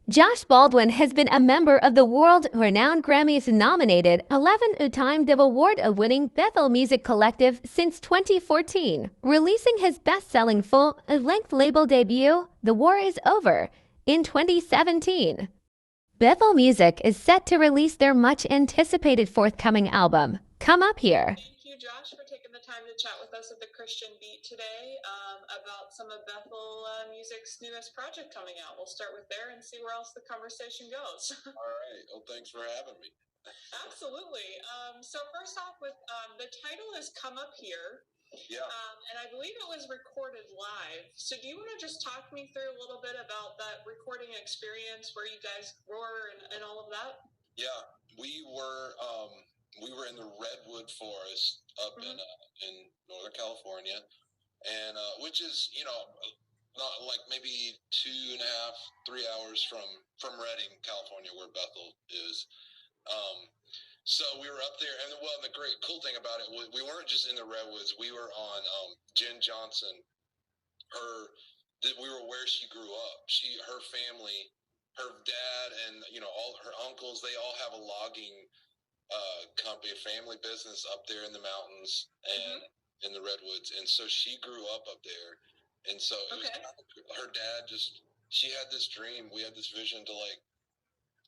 Josh Baldwin has been a member of the world-renowned Grammys-nominated 11-time Dove Award-winning Bethel Music Collective since 2014, releasing his best-selling full-length label debut, The War Is Over, in 2017. Bethel Music is set to release their much-anticipated forthcoming album, Come Up Here. Thank you, Josh, for taking the time to chat with us at the Christian Beat today about some of Bethel Music's newest project coming out. We'll start with there and see where else the conversation goes. All right. Well, thanks for having me. Absolutely. So first off, with the title is Come Up Here. Yeah. And I believe it was recorded live. So do you want to just talk me through a little bit about that recording experience, where you guys were and all of that? Yeah, we were in the redwood forest up in Northern California, and which is not like maybe 2.5, 3 hours from Redding, California, where Bethel is. So we were up there, and the great cool thing about it was we weren't just in the redwoods. We were on Jen Johnson. We were where she grew up. Her family, her dad, and all her uncles. They all have a logging company, a family business up there in the mountains and in the redwoods. And so she grew up there, and so it was her dad. She had this dream. We had this vision to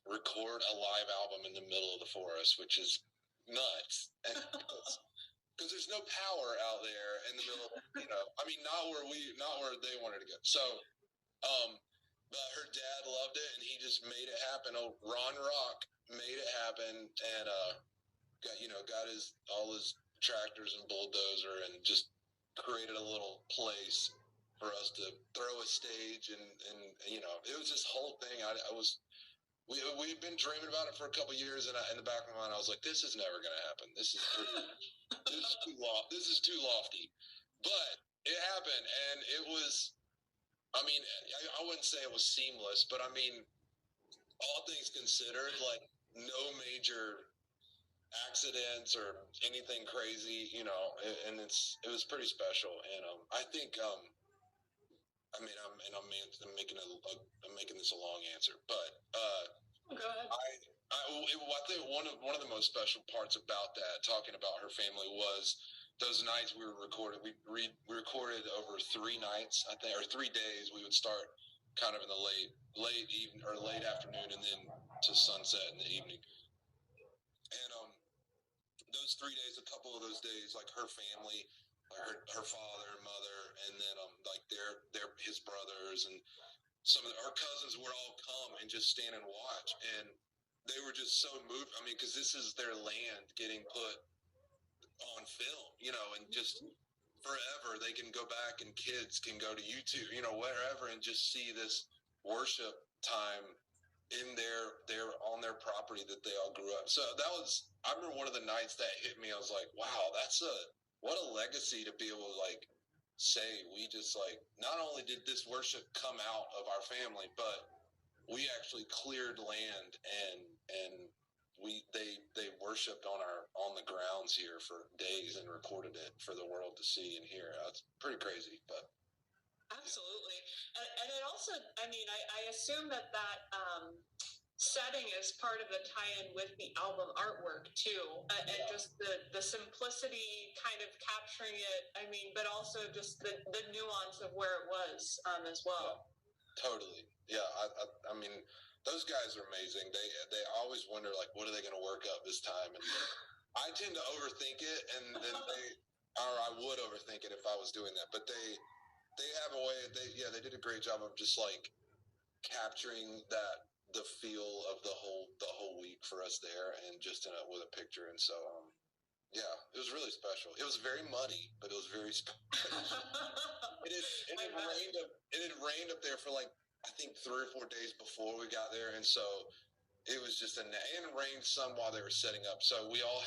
record a live album in the middle of the forest, which is nuts. And because there's no power out there in the middle, not where they wanted to go. So, but her dad loved it, and he just made it happen. Ron Rock made it happen, and got all his tractors and bulldozer, and just created a little place for us to throw a stage, and it was this whole thing. We've been dreaming about it for a couple of years, and in the back of my mind, I was like, "This is never going to happen. This is too lofty." But it happened, and it was. I mean, I wouldn't say it was seamless, but I mean, all things considered, no major accidents or anything crazy, and it was pretty special, and I think. I'm making this a long answer, but go ahead. I think one of the most special parts about that, talking about her family, was those nights we were recorded. We recorded over 3 nights, I think, or 3 days. We would start kind of in the late evening or late afternoon, and then to sunset in the evening. And those 3 days, a couple of those days, her family. Her father and mother, and then his brothers, and some of her cousins would all come and just stand and watch, and they were just so moved. I mean, because this is their land getting put on film, and just forever they can go back, and kids can go to YouTube, wherever, and just see this worship time in their on their property that they all grew up. So I remember one of the nights that hit me. I was like, wow, what a legacy to be able to say we just not only did this worship come out of our family, but we actually cleared land, and they worshipped on the grounds here for days and recorded it for the world to see and hear. That's pretty crazy, but absolutely. And it also, I assume that setting is part of the tie-in with the album artwork too, and just the simplicity, kind of capturing it. But also just the nuance of where it was as well. Yeah, totally. Yeah, I mean, those guys are amazing. They always wonder what are they going to work up this time, and I tend to overthink it, and then I would overthink it if I was doing that. But they have a way. They did a great job of just capturing the feel of the whole week for us there, and just with a picture. And so it was really special. It was very muddy, but it was very special. it had rained up there for I think 3 or 4 days before we got there, and so it was just and it rained some while they were setting up. So we all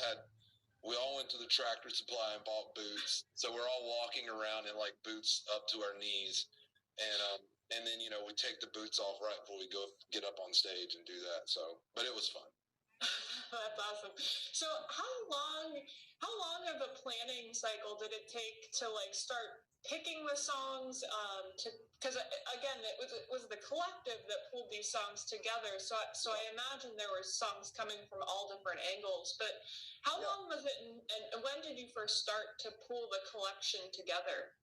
went to the Tractor Supply and bought boots. So we're all walking around in boots up to our knees, and then we take the boots off right before we go get up on stage and do that. So, but it was fun. That's awesome. So how long of a planning cycle did it take to start picking the songs because again it was the collective that pulled these songs together, so I imagine there were songs coming from all different angles. But how long was it, and when did you first start to pull the collection together?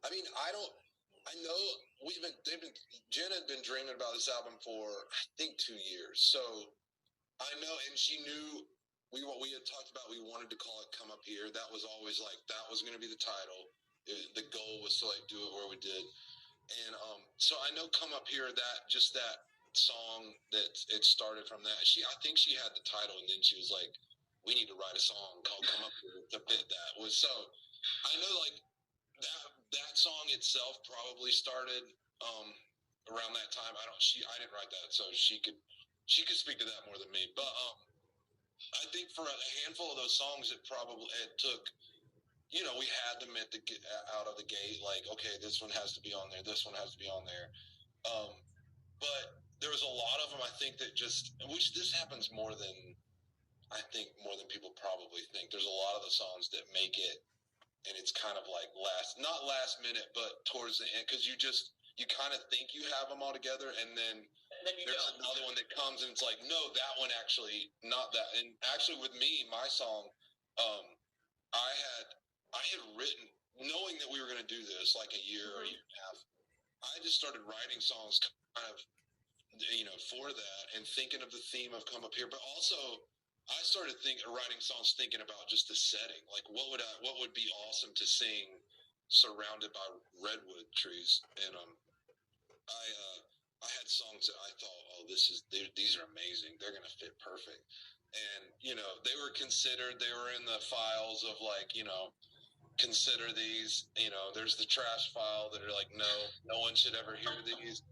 I mean, I know Jen had been dreaming about this album for I think 2 years, so I know, and she knew we had talked about we wanted to call it "Come Up Here." That was always like that was going to be the title. The goal was to like do it where we did, and so I know "Come Up Here," that song that it started from that. I think she had the title, and then she was like, "We need to write a song called "Come Up Here" to fit that." So I know like that song itself probably started around that time. I didn't write that, so she could speak to that more than me. But I think for a handful of those songs, it took. We had them out of the gate, like, okay, this one has to be on there, this one has to be on there. But there was a lot of them, I think, which this happens more than people probably think. There's a lot of the songs that make it, and it's kind of like not last minute, but towards the end, because you kind of think you have them all together, and then there's another one that comes, and it's like, no, that one actually, not that. And actually, with me, my song, I had written, knowing that we were going to do this like a year or a year and a half, I just started writing songs kind of, for that, and thinking of the theme of "Come Up Here," but also I started writing songs thinking about just the setting, like what would be awesome to sing surrounded by redwood trees, and I had songs that I thought, oh, these are amazing, they're going to fit perfect, and they were considered, they were in the files of like, consider these, there's the trash file that are like, no one should ever hear these.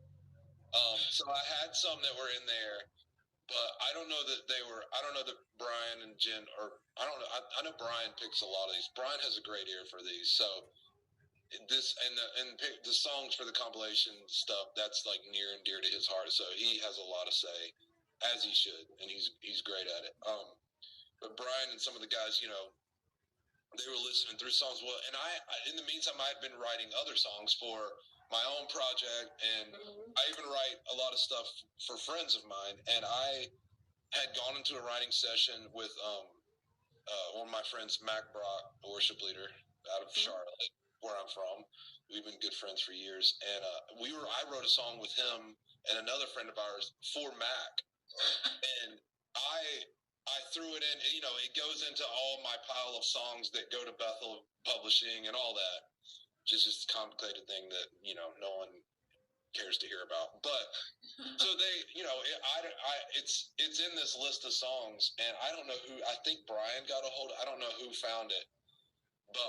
So I had some that were in there, but I don't know that Brian and Jen, or I don't know, I know Brian picks a lot of these. Brian has a great ear for these, so this and the songs for the compilation stuff, that's like near and dear to his heart, so he has a lot to say, as he should, and he's great at it. But Brian and some of the guys, they were listening through songs. Well, and I in the meantime, I had been writing other songs for my own project, and I even write a lot of stuff for friends of mine. And I had gone into a writing session with one of my friends, Mac Brock, a worship leader out of Charlotte, where I'm from. We've been good friends for years, and I wrote a song with him and another friend of ours for Mac, and I threw it in, it goes into all my pile of songs that go to Bethel Publishing and all that. Just this complicated thing that, no one cares to hear about. But so they, it's in this list of songs, and I don't know I think Brian got a hold of, I don't know who found it, but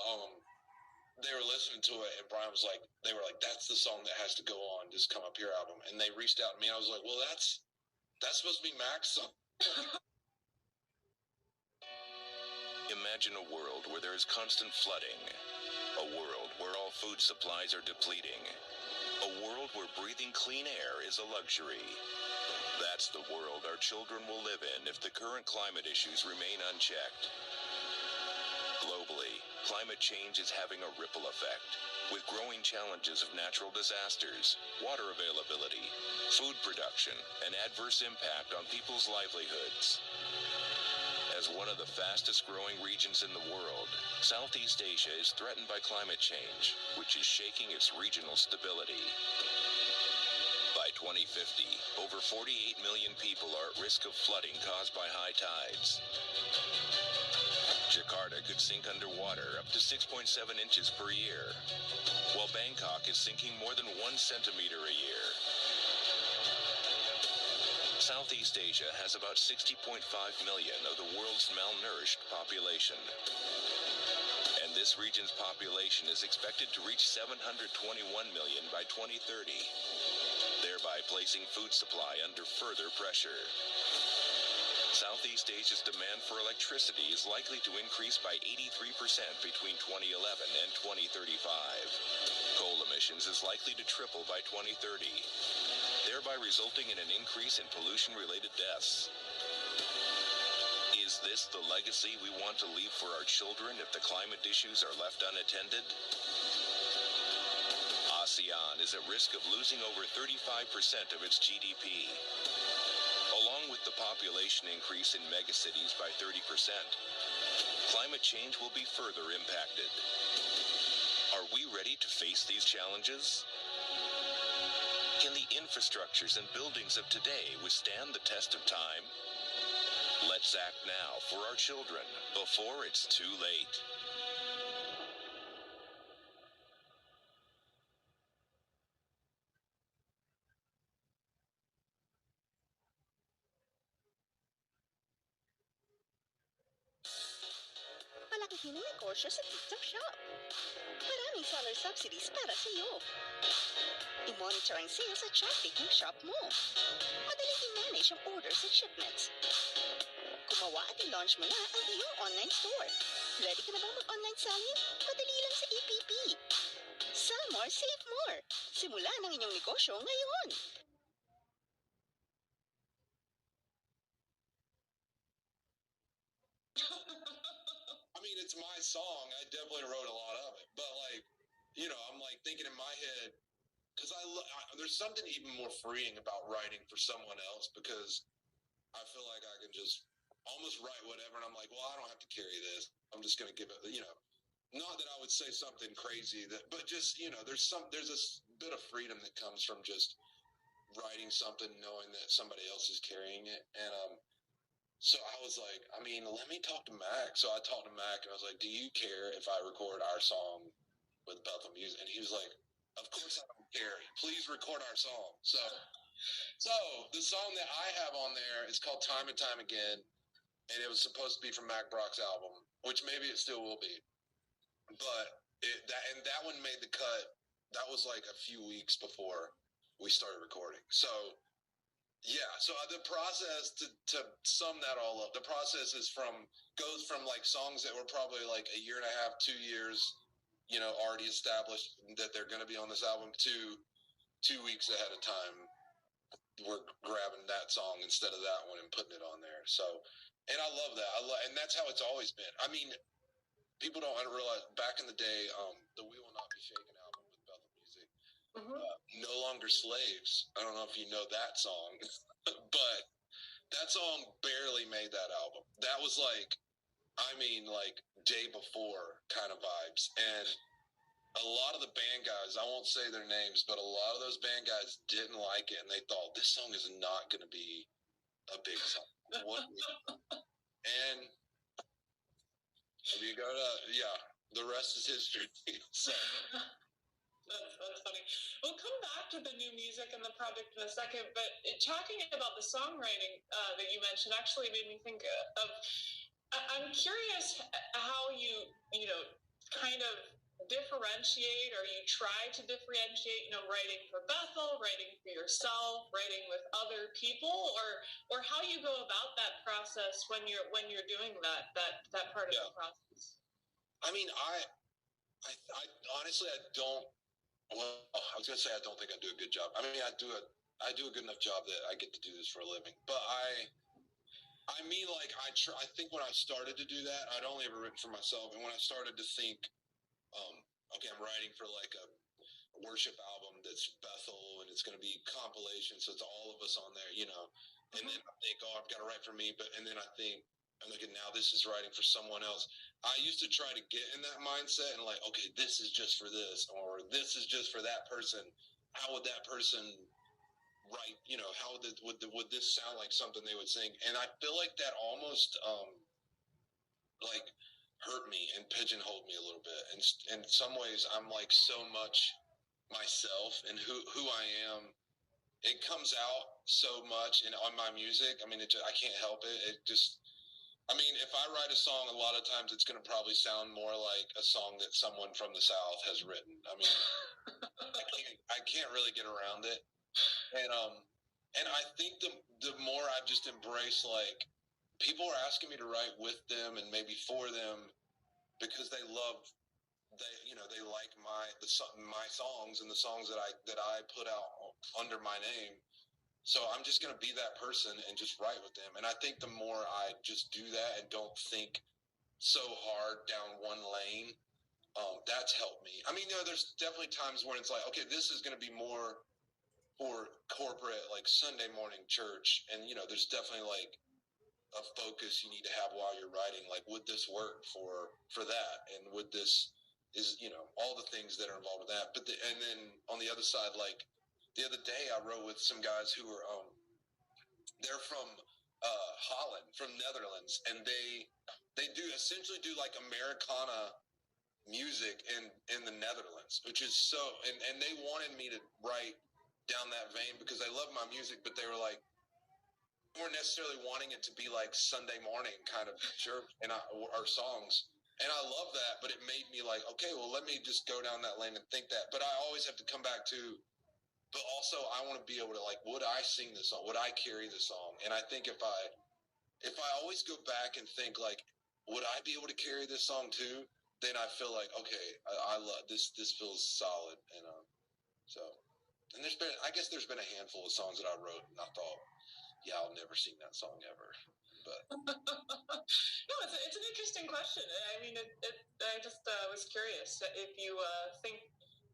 they were listening to it, and Brian was like, they were like, that's the song that has to go on this Come Up Here album. And they reached out to me, and I was like, well, that's supposed to be Mac's song. Imagine a world where there is constant flooding, a world where all food supplies are depleting, a world where breathing clean air is a luxury. That's the world our children will live in if the current climate issues remain unchecked. Globally, climate change is having a ripple effect, with growing challenges of natural disasters, water availability, food production, and adverse impact on people's livelihoods. As one of the fastest growing regions in the world, Southeast Asia is threatened by climate change, which is shaking its regional stability. By 2050, over 48 million people are at risk of flooding caused by high tides. Jakarta could sink underwater up to 6.7 inches per year, while Bangkok is sinking more than 1 centimeter a year. Southeast Asia has about 60.5 million of the world's malnourished population. And this region's population is expected to reach 721 million by 2030, thereby placing food supply under further pressure. Southeast Asia's demand for electricity is likely to increase by 83% between 2011 and 2035. Coal emissions is likely to triple by 2030. Thereby resulting in an increase in pollution-related deaths. Is this the legacy we want to leave for our children if the climate issues are left unattended? ASEAN is at risk of losing over 35% of its GDP. Along with the population increase in megacities by 30%, climate change will be further impacted. Are we ready to face these challenges? Can the infrastructures and buildings of today withstand the test of time? Let's act now for our children before it's too late. Palakihin ang negosyo sa TikTok Shop. Maraming seller subsidies para sa iyo. I-monitor ang sales at traffic ng shop mo. Madaling i-manage ang orders at shipments. Gumawa at i-launch mo na ang iyong online store. Ready ka na bang mag-online selling? Madali lang sa EPP. Sell more, save more. Simula ng inyong negosyo ngayon. I mean, it's my song. I definitely wrote a lot of it, but like, you know, I'm like thinking in my head, because there's something even more freeing about writing for someone else, because I feel like I can just almost write whatever, and I'm like, well, I don't have to carry this. I'm just gonna give it, you know, not that I would say something crazy, but just, you know, there's a bit of freedom that comes from just writing something, knowing that somebody else is carrying it, and so I was like, I mean, let me talk to Mac. So I talked to Mac, and I was like, do you care if I record our song with Bethel Music? And he was like, of course I don't care. Please record our song. So the song that I have on there is called Time and Time Again, and it was supposed to be from Mac Brock's album, which maybe it still will be. But that one made the cut. That was like a few weeks before we started recording. So yeah, so the process to sum that all up, the process goes from like songs that were probably like a year and a half, 2 years, you know, already established that they're going to be on this album, to 2 weeks ahead of time, we're grabbing that song instead of that one and putting it on there. So, and I love that. And that's how it's always been. I mean, people don't realize back in the day, the We Will Not Be Shaken album with Bethel Music, No Longer Slaves. I don't know if you know that song, but that song barely made that album. That was like, I mean, like day before kind of vibes. And a lot of the band guys, I won't say their names, but a lot of those band guys didn't like it, and they thought this song is not going to be a big song. And you go to, yeah, the rest is history. So. That's funny. We'll come back to the new music and the project in a second, but talking about the songwriting that you mentioned actually made me think of. I'm curious how you know, kind of differentiate, or you try to differentiate, you know, writing for Bethel, writing for yourself, writing with other people, or how you go about that process when you're doing that part of the process. I mean, I honestly, I don't. Well, I was gonna say I don't think I do a good job. I mean, I do a good enough job that I get to do this for a living. But I mean, like I think when I started to do that, I'd only ever written for myself, and when I started to think, okay, I'm writing for like a worship album that's Bethel, and it's gonna be compilation, so it's all of us on there, you know. And then I think, oh, I've got to write for me, and then I think, I'm like, now this is writing for someone else. I used to try to get in that mindset and like, okay, this is just for this, or this is just for that person. How would that person write? You know, how would this sound like something they would sing? And I feel like that almost like hurt me and pigeonholed me a little bit. And in some ways, I'm like so much myself and who I am. It comes out so much on my music. I mean, I can't help it. It just. I mean, if I write a song, a lot of times it's going to probably sound more like a song that someone from the South has written. I mean, I can't really get around it. And I think the more I've just embraced, like, people are asking me to write with them and maybe for them because they like my songs and the songs that I put out under my name. So I'm just going to be that person and just write with them. And I think the more I just do that and don't think so hard down one lane, That's helped me. I mean, there's definitely times when it's like, okay, this is going to be more for corporate, like Sunday morning church, and there's definitely like a focus you need to have while you're writing. Like, would this work for that, and would this is all the things that are involved with that. And then on the other side, like the other day, I wrote with some guys who are they're from Holland, from Netherlands, and they essentially do like Americana music in the Netherlands, which is so, and they wanted me to write down that vein because they love my music, but they were like, weren't necessarily wanting it to be like Sunday morning kind of church and our songs. And I love that, but it made me like, okay, well, let me just go down that lane and think that. But I always have to come back to, but also I want to be able to like, would I sing this song? Would I carry this song? And I think if I always go back and think like, would I be able to carry this song too? Then I feel like, okay, I love this. This feels solid. And so, and I guess there's been a handful of songs that I wrote and I thought, yeah, I'll never sing that song ever. But no, it's an interesting question. I mean, I just was curious if you think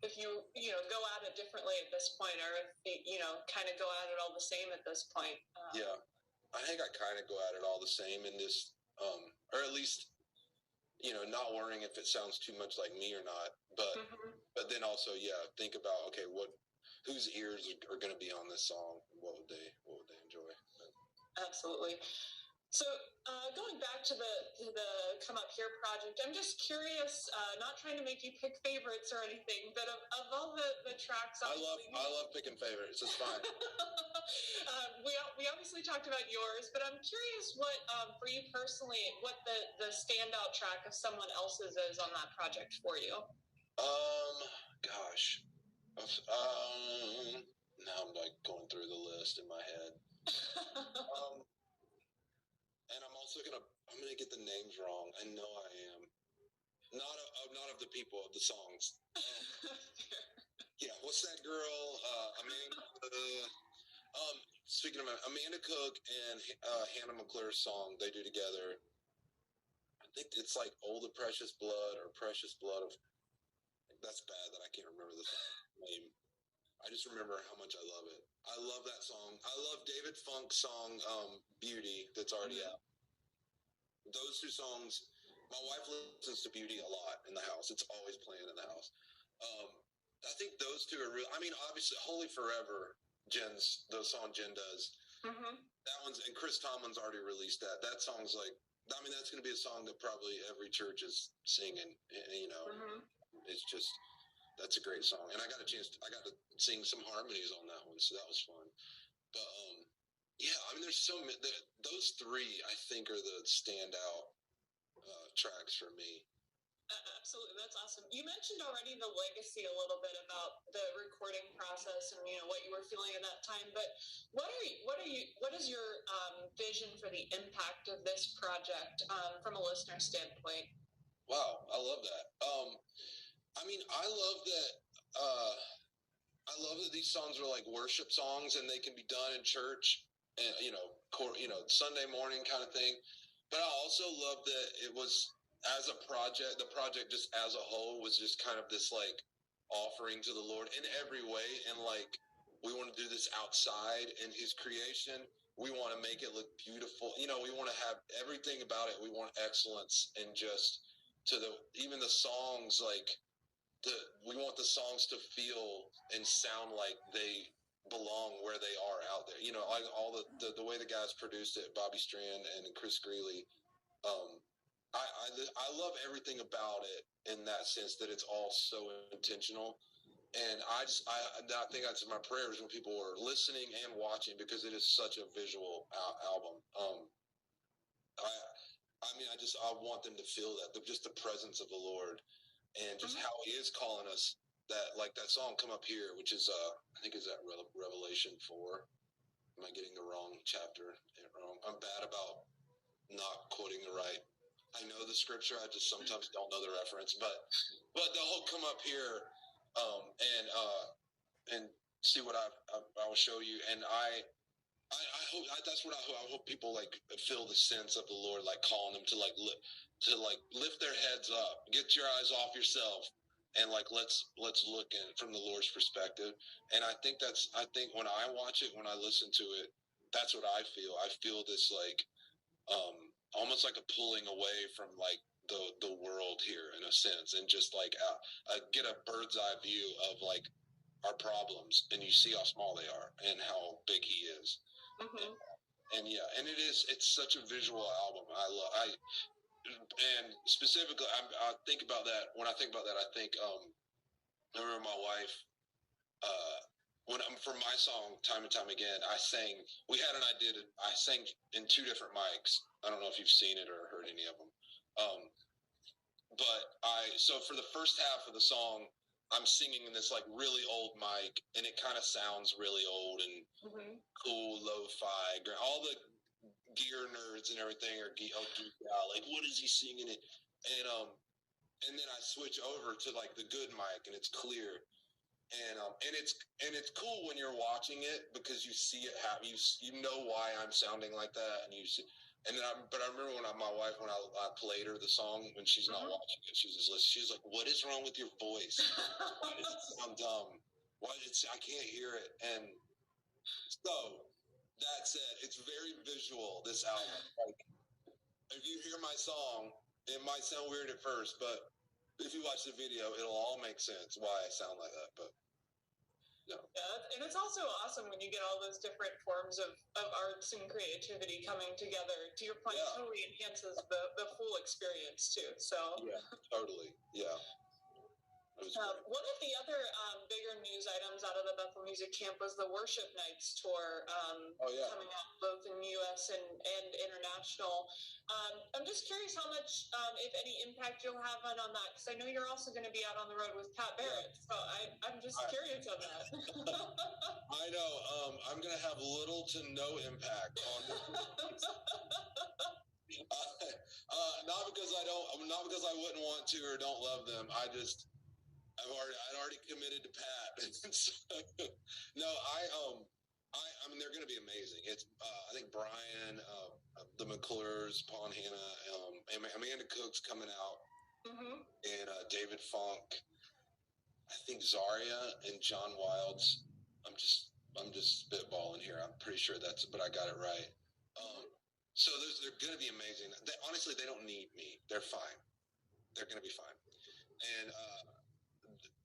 if you go at it differently at this point, or if you kind of go at it all the same at this point. Yeah, I think I kind of go at it all the same in this, or at least not worrying if it sounds too much like me or not. But then also, yeah, think about whose ears are going to be on this song. What would they enjoy? Absolutely. So going back to the Come Up Here project, I'm just curious, not trying to make you pick favorites or anything, but of all the tracks, I love picking favorites. It's fine. We obviously talked about yours, but I'm curious what for you personally, what the standout track of someone else's is on that project for you. Gosh. Now I'm like going through the list in my head. And I'm also I'm gonna get the names wrong. I know I am. Not of the people, of the songs. Yeah, what's that girl? Amanda. Speaking of Amanda Cook and Hannah McClure's song they do together. I think it's like "Oh the Precious Blood" or "Precious Blood of." That's bad that I can't remember the name. I just remember how much I love it. I love that song. I love David Funk's song "Beauty" that's already out. Those two songs. My wife listens to Beauty a lot in the house. It's always playing in the house. I think those two are real. I mean, obviously, "Holy Forever," the song Jen does. That one's, and Chris Tomlin's already released that. That song's like, I mean, that's going to be a song that probably every church is singing. It's just, that's a great song. And I got to sing some harmonies on that one, so that was fun. But yeah, I mean, there's so many. Those three, I think, are the standout tracks for me. Absolutely, that's awesome. You mentioned already the legacy a little bit about the recording process and what you were feeling at that time. But what is your vision for the impact of this project from a listener standpoint? Wow, I love that. I mean, I love that. I love that these songs are like worship songs and they can be done in church and Sunday morning kind of thing. But I also love that it was as a project, the project just as a whole was just kind of this like offering to the Lord in every way. And like, we want to do this outside in His creation. We want to make it look beautiful. We want to have everything about it. We want excellence and just even the songs, like we want the songs to feel and sound like they belong where they are out there. Like all the way the guys produced it, Bobby Strand and Chris Greeley. I love everything about it in that sense that it's all so intentional. And I think that's my prayers when people are listening and watching, because it is such a visual album. I want them to feel that, just the presence of the Lord and just how He is calling us. That, like that song "Come Up Here," which is I think is that Revelation 4. Am I getting the wrong chapter wrong? I'm bad about not quoting the right. I know the scripture, I just sometimes don't know the reference. But the whole "Come Up Here" and see what I will show you. And I hope that's what I hope. I hope people like feel the sense of the Lord, like calling them to lift their heads up, get your eyes off yourself, and like let's look in from the Lord's perspective. And I think when I watch it, when I listen to it, that's what I feel. I feel this like almost like a pulling away from like the world here in a sense, and just like get a bird's eye view of like our problems, and you see how small they are and how big He is. Mm-hmm. And it's such a visual album. And specifically, I think about that. When I think about that, I think I remember my wife. When for my song, time and time again, I sang. We had an idea. I sang in 2 different mics. I don't know if you've seen it or heard any of them. So for the first half of the song, I'm singing in this like really old mic, and it kind of sounds really old and cool, lo-fi. All the gear nerds and everything are geeked out. Like, what is he singing it? And then I switch over to like the good mic, and it's clear. And it's cool when you're watching it because you see it happen. You know why I'm sounding like that, and you see. But I remember when my wife, when I played her the song when she's not watching it, she was just listening. She was like, "What is wrong with your voice? Why does it sound dumb? I can't hear it." And so that said, it's very visual. This album, like if you hear my song, it might sound weird at first, but if you watch the video, it'll all make sense why I sound like that. But no. Yeah, and it's also awesome when you get all those different forms of arts and creativity coming together. To your point, it totally enhances the full experience too. So yeah, totally, yeah. One of the other bigger news items out of the Bethel Music Camp was the Worship Nights tour coming out both in U.S. and international. I'm just curious how much, if any, impact you'll have on that, because I know you're also going to be out on the road with Pat Barrett. So I'm just curious on that. I know. I'm going to have little to no impact on this. Not because I wouldn't want to or don't love them. I'd already committed to Pat. No, I mean, they're going to be amazing. It's I think Brian, the McClures, Paul and Hannah, Amanda Cook's coming out, and David Funk. I think Zaria and John Wilds. I'm just spitballing here. I'm pretty sure but I got it right. So they're going to be amazing. Honestly, they don't need me. They're fine. They're going to be fine. And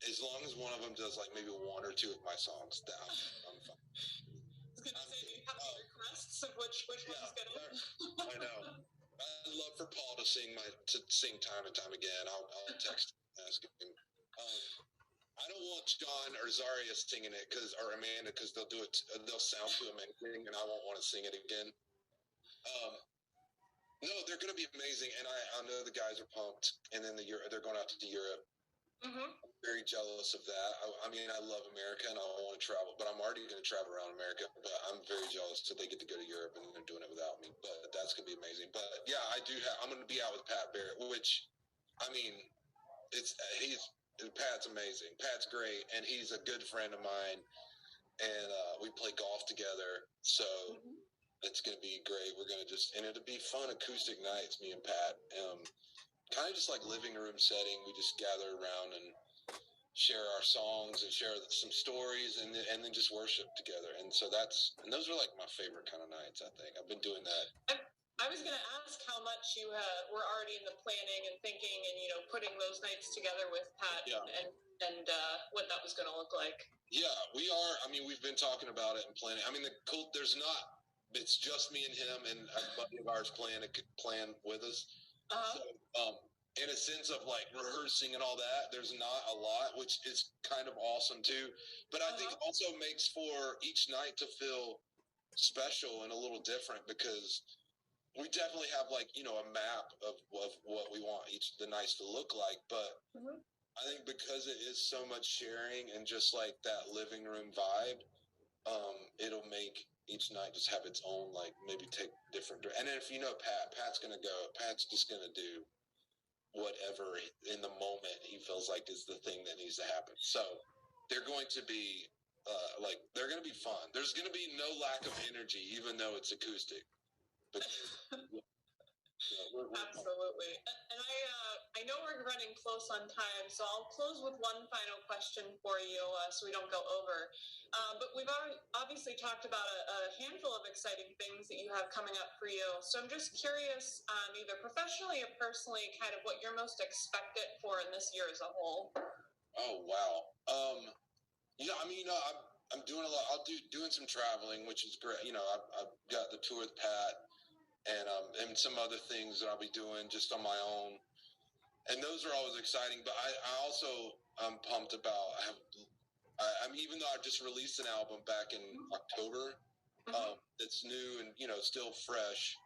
as long as one of them does like maybe 1 or 2 of my songs, I'm fine. I was going to say, do you have any requests of which one's going to? I know. I'd love for Paul to sing time and time again. I'll text him, ask him. I don't want John or Zaria singing it or Amanda because they'll do it. They'll sound too amazing, and I won't want to sing it again. No, they're going to be amazing, and I know the guys are pumped. And then they're going out to Europe. I'm very jealous of that. I mean, I love America and I want to travel, but I'm already going to travel around America. But I'm very jealous that they get to go to Europe and they're doing it without me. But that's going to be amazing. But yeah, I'm going to be out with Pat Barrett, which, I mean, Pat's amazing. Pat's great, and he's a good friend of mine, and we play golf together. So it's going to be great. And it'll be fun acoustic nights, me and Pat. Kind of just like living room setting. We just gather around and share our songs and share some stories and then just worship together. And so those are like my favorite kind of nights, I think. I've been doing that. I was going to ask how much you were already in the planning and thinking and, putting those nights together with Pat and what that was going to look like. Yeah, we are. I mean, we've been talking about it and planning. I mean, it's just me and him and a buddy of ours plan with us. So, in a sense of like rehearsing and all that, there's not a lot, which is kind of awesome too. But I think also makes for each night to feel special and a little different because we definitely have like, a map of what we want the nights to look like. But I think because it is so much sharing and just like that living room vibe, it'll make each night just have its own, like maybe take different. And then if Pat's just going to do whatever in the moment he feels like is the thing that needs to happen. So they're going to be like they're going to be fun. There's going to be no lack of energy, even though it's acoustic. But, Absolutely. And I know we're running close on time, so I'll close with one final question for you so we don't go over. But we've obviously talked about a handful of exciting things that you have coming up for you. So I'm just curious, either professionally or personally, kind of what you're most expected for in this year as a whole. Oh, wow. Yeah, I mean, I'm doing a lot. Doing some traveling, which is great. I've got the tour with Pat and some other things that I'll be doing just on my own. And those are always exciting. But I also I'm pumped about. Even though I just released an album back in October, that's new and still fresh.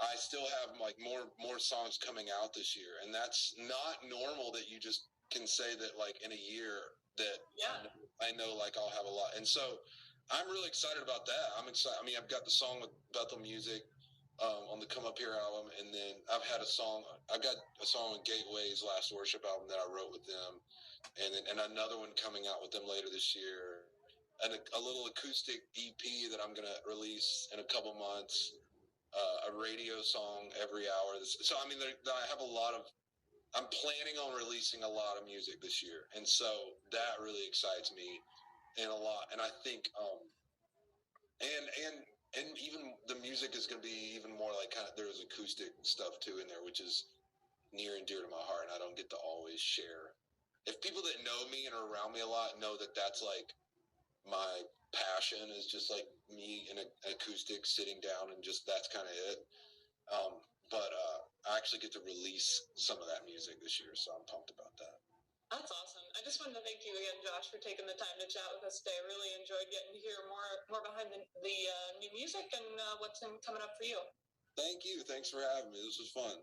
I still have like more songs coming out this year, and that's not normal that you just can say that like in a year that I know like I'll have a lot. And so I'm really excited about that. I'm excited. I mean, I've got the song with Bethel Music on the Come Up Here album, and then I've got a song on Gateway's last worship album that I wrote with them, and another one coming out with them later this year, and a little acoustic EP that I'm gonna release in a couple months. A radio song every hour. So I mean, I have a lot of. I'm planning on releasing a lot of music this year, and so that really excites me, and a lot. And I think, and even the music is going to be even more like kind of there's acoustic stuff too in there, which is near and dear to my heart, and I don't get to always share. If people that know me and are around me a lot know that that's like my passion is just like me in an acoustic sitting down and just that's kind of it. But I actually get to release some of that music this year, so I'm pumped about that. That's awesome. I just wanted to thank you again, Josh, for taking the time to chat with us today. I really enjoyed getting to hear more behind the new music and what's coming up for you. Thank you. Thanks for having me. This was fun.